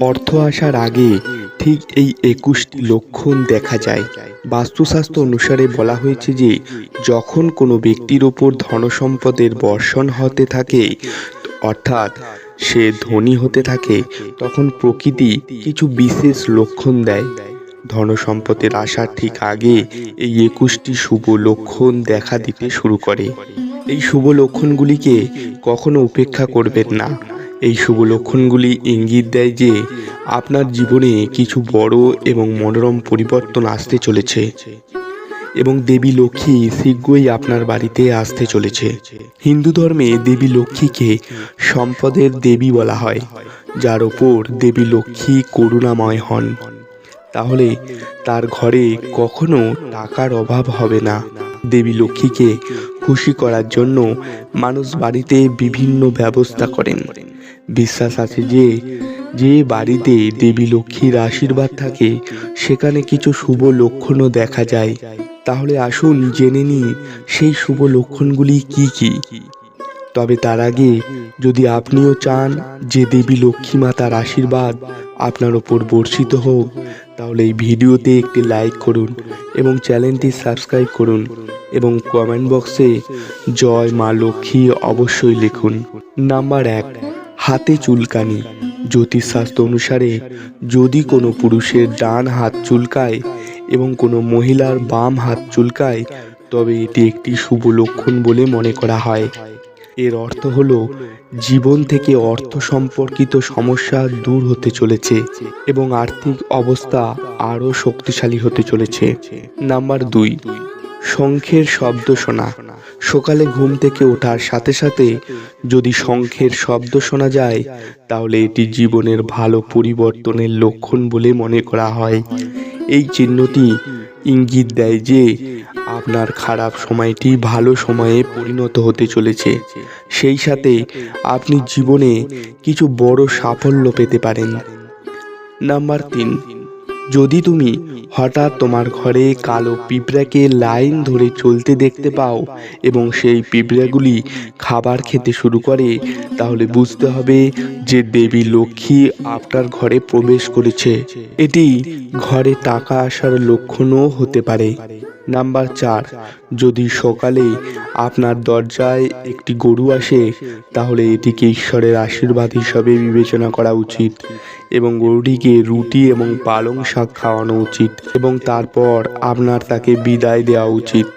অর্থ আসার আগে ঠিক এই ২১টি লক্ষণ দেখা যায়। বাস্তুশাস্ত্র অনুসারে বলা হয়েছে যে যখন কোনো ব্যক্তির ওপর ধনসম্পদের বর্ষণ হতে থাকে, অর্থাৎ সে ধনী হতে থাকে, তখন প্রকৃতি কিছু বিশেষ লক্ষণ দেয়। ধনসম্পদের আসার ঠিক আগে এই ২১টি শুভ লক্ষণ দেখা দিতে শুরু করে। এই শুভ লক্ষণগুলিকে কখনো উপেক্ষা করবেন না। এই শুভ লক্ষণগুলি ইঙ্গিত দেয় যে আপনার জীবনে কিছু বড় এবং মনোরম পরিবর্তন আসতে চলেছে এবং দেবী লক্ষ্মী শীঘ্রই আপনার বাড়িতে আসতে চলেছে। হিন্দু ধর্মে দেবী লক্ষ্মীকে সম্পদের দেবী বলা হয়, যার ওপর দেবী লক্ষ্মী করুণাময় হন। তাহলে তার ঘরে কখনো টাকার অভাব হবে না। দেবী লক্ষ্মীকে খুশি করার জন্য মানুষ বাড়িতে বিভিন্ন ব্যবস্থা করেন। বিশ্বাস আছে যে যে বাড়িতে দেবী লক্ষ্মীর আশীর্বাদ থাকে সেখানে কিছু শুভ লক্ষণও দেখা যায়। তাহলে আসুন জেনে নিই সেই শুভ লক্ষণগুলি কি কি। তবে তার আগে যদি আপনিও চান যে দেবী লক্ষ্মী মাতার আশীর্বাদ আপনার ওপর বর্ষিত হোক, তাহলে এই ভিডিওতে একটি লাইক করুন এবং চ্যানেলটি সাবস্ক্রাইব করুন এবং কমেন্ট বক্সে জয় মা লক্ষ্মী অবশ্যই লিখুন। নাম্বার ১, হাতে চুলকানি। জ্যোতিষশাস্ত্র অনুসারে যদি কোনো পুরুষের ডান হাত চুলকায় এবং কোনো মহিলার বাম হাত চুলকায়, তবে এটি একটি শুভ লক্ষণ বলে মনে করা হয়। এর অর্থ হলো জীবন থেকে অর্থ সম্পর্কিত সমস্যা দূর হতে চলেছে এবং আর্থিক অবস্থা আরও শক্তিশালী হতে চলেছে। নাম্বার ২, শঙ্খের শব্দ শোনা। সকালে ঘুম থেকে ওঠার সাথে সাথে যদি শঙ্খের শব্দ শোনা যায়, তাহলে এটি জীবনের ভালো পরিবর্তনের লক্ষণ বলে মনে করা হয়। এই চিহ্নটি ইঙ্গিত দেয় যে আপনার খারাপ সময়টি ভালো সময়ে পরিণত হতে চলেছে। সেই সাথে আপনি জীবনে কিছু বড় সাফল্য পেতে পারেন। নাম্বার ৩, যদি তুমি হঠাৎ তোমার ঘরে কালো পিঁপড়াকে লাইন ধরে চলতে দেখতে পাও এবং সেই পিঁপড়াগুলি খাবার খেতে শুরু করে, তাহলে বুঝতে হবে যে দেবী লক্ষ্মী আপনার ঘরে প্রবেশ করেছে। এটি ঘরে টাকা আসার লক্ষণও হতে পারে। নাম্বার ৪, যদি সকালে আপনার দরজায় একটি গরু আসে, তাহলে এটিকে ঈশ্বরের আশীর্বাদ হিসাবে বিবেচনা করা উচিত এবং গরুটিকে রুটি এবং পালং শাক খাওয়ানো উচিত এবং তারপর আপনার তাকে বিদায় দেওয়া উচিত।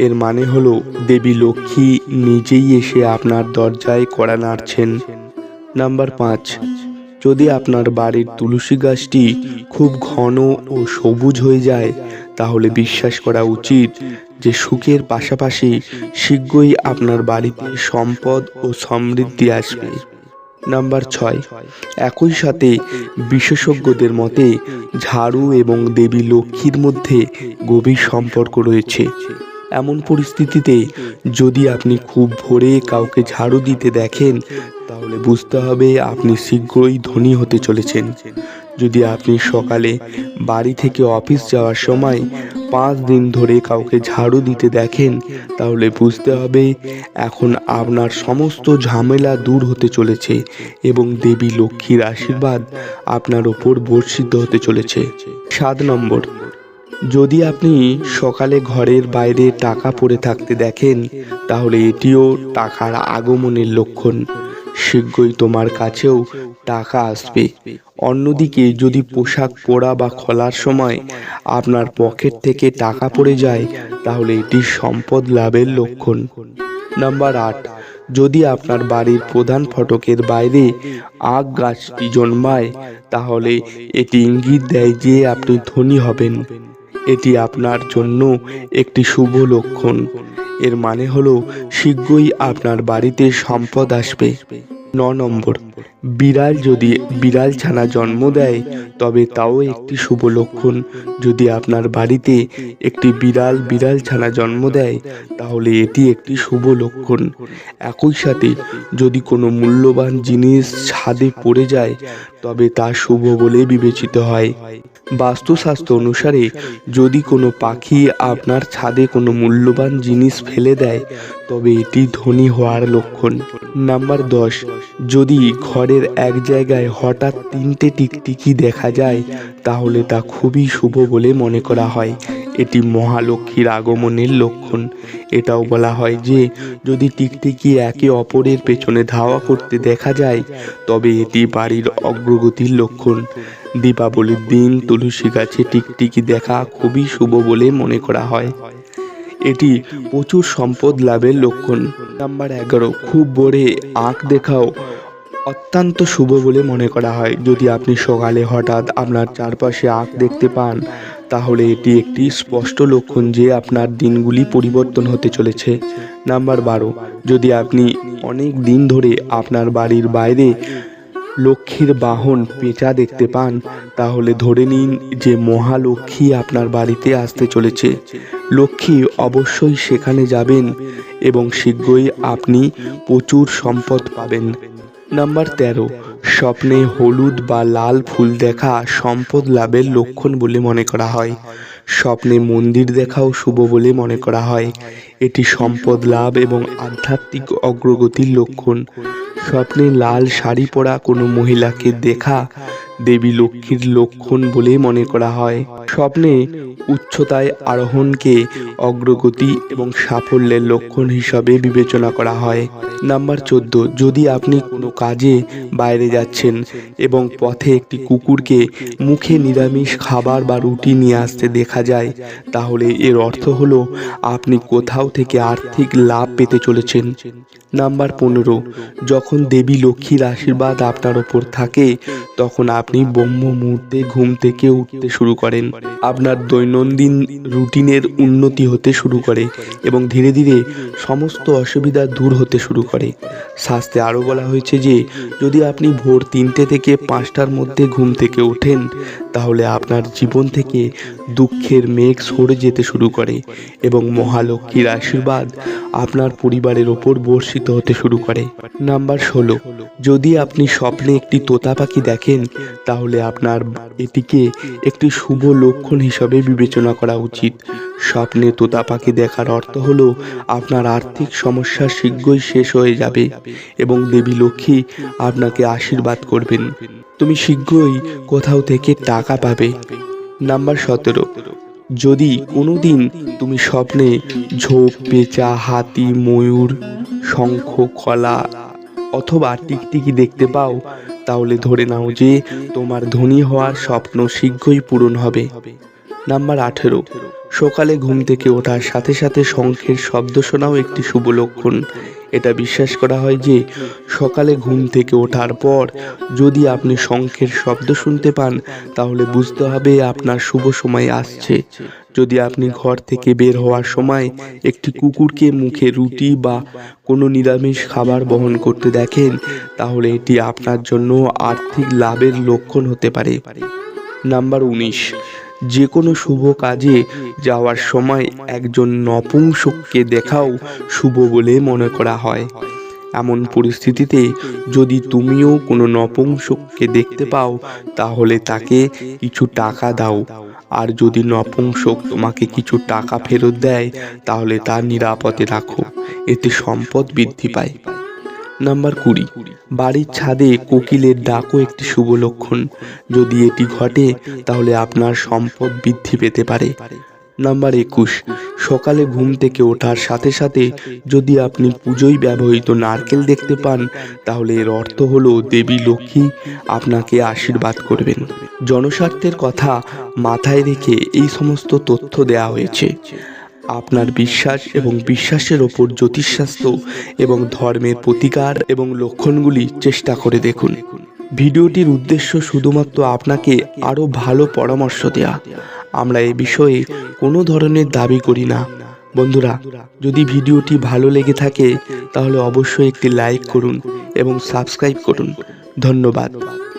এর মানে হলো দেবী লক্ষ্মী নিজেই এসে আপনার দরজায় কড়া নাড়ছেন। নাম্বার ৫, যদি আপনার বাড়ির তুলসী গাছটি খুব ঘন ও সবুজ হয়ে যায়, তাহলে বিশ্বাস করা উচিত যে সুখের পাশাপাশি শীঘ্রই আপনার বাড়িতে সম্পদ ও সমৃদ্ধি আসবে। নাম্বার ৬, একই সাথে বিশেষজ্ঞদের মতে ঝাড়ু এবং দেবী লক্ষ্মীর মধ্যে গভীর সম্পর্ক রয়েছে। এমন পরিস্থিতিতে যদি আপনি খুব ভোরে কাউকে ঝাড়ু দিতে দেখেন, তাহলে বুঝতে হবে আপনি শীঘ্রই ধনী হতে চলেছেন। যদি আপনি সকালে বাড়ি থেকে অফিস যাওয়ার সময় ৫ দিন ধরে কাউকে ঝাড়ু দিতে দেখেন, তাহলে বুঝতে হবে এখন আপনার সমস্ত ঝামেলা দূর হতে চলেছে এবং দেবী লক্ষ্মীর আশীর্বাদ আপনার ওপর বর্ষিত হতে চলেছে। ৭ নম্বর, যদি আপনি সকালে ঘরের বাইরে টাকা পড়ে থাকতে দেখেন, তাহলে এটিও টাকার আগমনের লক্ষণ। শীঘ্রই তোমার কাছেও টাকা আসবে। অন্যদিকে যদি পোশাক পরা বা খোলার সময় আপনার পকেট থেকে টাকা পড়ে যায়, তাহলে এটি সম্পদ লাভের লক্ষণ। নাম্বার ৮, যদি আপনার বাড়ির প্রধান ফটকের বাইরে আখ গাছটি জন্মায়, তাহলে এটি ইঙ্গিত দেয় যে আপনি ধনী হবেন। এটি আপনার জন্য একটি শুভ লক্ষণ। এর মানে হলো শীঘ্রই আপনার বাড়িতে সম্পদ আসবে। ৯ নম্বর, বিড়াল যদি বিড়াল ছানা জন্ম দেয়, তবে তাও একটি শুভ লক্ষণ। যদি আপনার বাড়িতে একটি বিড়াল ছানা জন্ম দেয়, তাহলে এটি একটি শুভ লক্ষণ। একই সাথে যদি কোনো মূল্যবান জিনিস ছাদে পড়ে যায়, তবে তা শুভ বলে বিবেচিত হয়। বাস্তুশাস্ত্র অনুসারে যদি কোনো পাখি আপনার ছাদে কোনো মূল্যবান জিনিস ফেলে দেয়, তবে এটি ধনী হওয়ার লক্ষণ। নাম্বার 10, যদি ঘরের এক জায়গায় হঠাৎ 3টে টিকটিকি দেখা যায় তাহলে তা খুবই শুভ বলে মনে করা হয়। এটি মহালক্ষ্মীর আগমনের লক্ষণ। এটাও বলা হয় যে যদি টিকটিকি একে অপরের পেছনে ধাওয়া করতে দেখা যায় তবে এটি বাড়ির অগ্রগতির লক্ষণ। দীপাবলির দিন তুলসী গাছে টিকটিকি দেখা খুবই শুভ বলে মনে করা হয়। এটি প্রচুর সম্পদ লাভের লক্ষণ। নাম্বার 11, খুব ভোরে আঁক দেখাও অত্যন্ত শুভ বলে মনে করা হয়। যদি আপনি সকালে হঠাৎ আপনার চারপাশে আঁক দেখতে পান তাহলে এটি একটি স্পষ্ট লক্ষণ যে আপনার দিনগুলি পরিবর্তন হতে চলেছে। নাম্বার 12, যদি আপনি অনেক দিন ধরে আপনার বাড়ির বাইরে লক্ষ্মীর বাহন পেঁচা দেখতে পান তাহলে ধরে নিন যে মহালক্ষ্মী আপনার বাড়িতে আসতে চলেছে। লক্ষ্মী অবশ্যই সেখানে যাবেন এবং শীঘ্রই আপনি প্রচুর সম্পদ পাবেন। নাম্বার 13, স্বপ্নে হলুদ বা লাল ফুল দেখা সম্পদ লাভের লক্ষণ বলে মনে করা হয়। স্বপ্নে মন্দির দেখাও শুভ বলে মনে করা হয়। এটি সম্পদ লাভ এবং আধ্যাত্মিক অগ্রগতির লক্ষণ। স্বপ্নে লাল শাড়ি পরা কোনো মহিলাকে দেখা দেবী লক্ষ্মীর লক্ষণ বলে মনে করা হয়। স্বপ্নে উচ্চতায় আরোহণকে অগ্রগতি এবং সাফল্যের লক্ষণ হিসাবে বিবেচনা করা হয়। নাম্বার 14, যদি আপনি কোনো কাজে বাইরে যাচ্ছেন এবং পথে একটি কুকুরকে মুখে নিরামিষ খাবার বা রুটি নিয়ে আসতে দেখা যায় তাহলে এর অর্থ হলো আপনি কোথাও থেকে আর্থিক লাভ পেতে চলেছেন। নাম্বার 15, যখন দেবী লক্ষ্মীর আশীর্বাদ আপনার ওপর থাকে তখন আপনি ব্রহ্ম মুহূর্তে ঘুম থেকে উঠতে শুরু করেন। আপনার দৈনন্দিন রুটিনের উন্নতি হতে শুরু করে এবং ধীরে ধীরে সমস্ত অসুবিধা দূর হতে শুরু করে। শাস্ত্রে আরও বলা হয়েছে যে যদি আপনি ভোর 3টে থেকে 5টার মধ্যে ঘুম থেকে ওঠেন তাহলে আপনার জীবন থেকে দুঃখের মেঘ সরে যেতে শুরু করে এবং মহালক্ষ্মীর আশীর্বাদ আপনার পরিবারের ওপর বর্ষিত হতে শুরু করে। নাম্বার 16, যদি আপনি স্বপ্নে একটি তোতা পাখি দেখেন তাহলে আপনার এটিকে একটি শুভ লক্ষণ হিসাবে বিবেচনা করা উচিত। স্বপ্নে তোতা পাখি দেখার অর্থ হলো আপনার আর্থিক সমস্যা শীঘ্রই শেষ হয়ে যাবে এবং দেবী লক্ষ্মী আপনাকে আশীর্বাদ করবেন। তুমি শীঘ্রই কোথাও থেকে টাকা পাবে। নাম্বার 17, যদি কোনোদিন তুমি স্বপ্নে ঝোপ, পেঁচা, হাতি, ময়ূর, শঙ্খ, কলা অথবা টিকটিকি দেখতে পাও তাহলে ধরে নাও যে তোমার ধনী হওয়ার স্বপ্ন শীঘ্রই পূরণ হবে। নাম্বার 18, সকালে ঘুম থেকে ওঠার সাথে সাথে শঙ্খের শব্দ শোনাও একটি শুভ লক্ষণ। এটা বিশ্বাস করা হয় যে সকালে ঘুম থেকে ওঠার পর যদি আপনি শঙ্খের শব্দ শুনতে পান তাহলে বুঝতে হবে আপনার শুভ সময় আসছে। যদি আপনি ঘর থেকে বের হওয়ার সময় একটি কুকুরকে মুখে রুটি বা কোনো নিরামিষ খাবার বহন করতে দেখেন তাহলে এটি আপনার জন্য আর্থিক লাভের লক্ষণ হতে পারে। নাম্বার 19, যে কোনো শুভ কাজে যাওয়ার সময় একজন নপুংসককে দেখাও শুভ বলে মনে করা হয়। এমন পরিস্থিতিতে যদি তুমিও কোনো নপুংসককে দেখতে পাও তাহলে তাকে কিছু টাকা দাও, আর যদি নপুংসক তোমাকে কিছু টাকা ফেরত দেয় তাহলে তা নিরাপদে রাখো, এতে সম্পদ বৃদ্ধি পায়। নাম্বার 20, বাড়ির ছাদে কোকিলের ডাকও একটি শুভ লক্ষণ। যদি এটি ঘটে তাহলে আপনার সম্পদ বৃদ্ধি পেতে পারে। নাম্বার 21, সকালে ঘুম থেকে ওঠার সাথে সাথে যদি আপনি পুজোয় ব্যবহৃত নারকেল দেখতে পান তাহলে এর অর্থ হলো দেবী লক্ষ্মী আপনাকে আশীর্বাদ করবেন। জনস্বার্থের কথা মাথায় রেখে এই সমস্ত তথ্য দেওয়া হয়েছে। আপনার বিশ্বাস এবং বিশ্বাসের ওপর জ্যোতিষশাস্ত্র এবং ধর্মের প্রতিকার এবং লক্ষণগুলি চেষ্টা করে দেখুন। ভিডিওটির উদ্দেশ্য শুধুমাত্র আপনাকে আরও ভালো পরামর্শ দেয়া। আমরা এ বিষয়ে কোনো ধরনের দাবি করি না। বন্ধুরা, যদি ভিডিওটি ভালো লেগে থাকে তাহলে অবশ্যই একটি লাইক করুন এবং সাবস্ক্রাইব করুন। ধন্যবাদ।